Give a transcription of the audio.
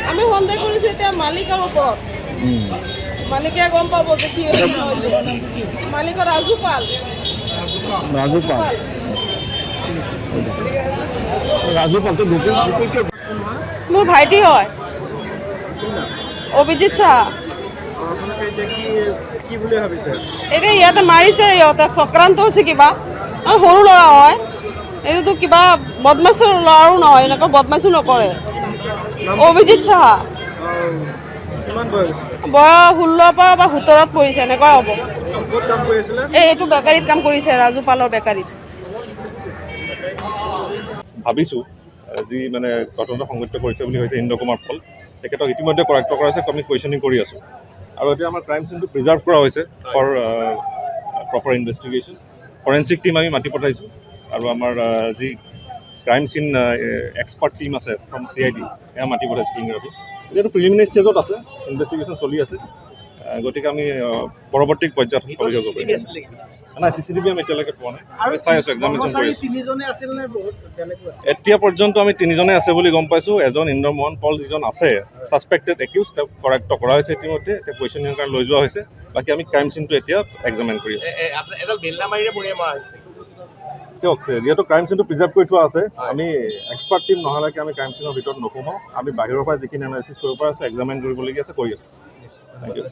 আমি সন্দেহ কৰিছোঁ এতিয়া মালিকৰ ওপৰত। মালিকে গম পাব যে কি হৈছে। মালিকৰ ৰাজু পাল। মোৰ ভাইটি হয় অভিজিত চাহ। এতিয়া ইয়াতে মাৰিছে, ইহঁতে চক্ৰান্ত হৈছে কিবা। সৰু ল'ৰা হয়, এইটোতো কিবা বদমাছৰ ল'ৰাও নহয়, এনেকুৱা বদমাছো নকৰে। অভিজিত চাহ বয়স 16 পৰা বা 17ত পৰিছে, এনেকুৱা হ'ব। এইটো বেকাৰীত কাম কৰিছে, ৰাজু পালৰ বেকাৰীত। ভাবিছোঁ যি মানে তদন্ত সংগঠিত কৰিছে বুলি হৈছে ইন্দ্ৰ কুমাৰ পল, তেখেতক ইতিমধ্যে কৰায়ত্ব কৰা হৈছে। আমি কুৱেশ্যনিং কৰি আছোঁ আৰু এতিয়া আমাৰ ক্ৰাইম চিনটো প্ৰিজাৰ্ভ কৰা হৈছে for proper investigation. Forensic team আমি মাতি পঠাইছোঁ আৰু আমাৰ যি ক্ৰাইম চিন এক্সপাৰ্ট টীম আছে ফ্ৰম CID সেয়া মাতি পঠাইছোঁ তিনিগৰাকী। এতিয়াতো প্ৰিলিমিনাৰী ষ্টেজত আছে, ইনভেষ্টিগেশ্যন চলি আছে, গতিকে আমি পৰৱৰ্তী পৰ্যায়ত কৰিব পাৰিম। নাই, CCTV আমি এতিয়ালৈকে পোৱা নাই, আমি চাই আছোঁ, এক্সামিনেশ্যন কৰি আছোঁ। এতিয়া পৰ্যন্ত আমি 3জনে আছে বুলি গম পাইছোঁ। এজন ইন্দ্ৰমোহন পল যিজন আছে ছাছপেক্টেড একিউজ, তেওঁক কৰায়ত্ব কৰা হৈছে ইতিমধ্যে। এতিয়া কুৱেশ্যনিঙৰ কাৰণে লৈ যোৱা হৈছে। বাকী আমি ক্ৰাইম চিনটো এতিয়া এক্সামিন কৰি আছোঁ। চিয়ক, যিহেতু ক্ৰাইম চিনটো প্ৰিজাৰ্ভ কৰি থোৱা আছে, আমি এক্সপাৰ্ট টীম নহালৈকে আমি ক্ৰাইম চিনৰ ভিতৰত নোসোমাওঁ। আমি বাহিৰৰ পৰা যিখিনি এনালাইচিছ কৰিব পৰা আছে, এক্সামিন কৰিবলগীয়া আছে, কৰি আছোঁ। Thank U.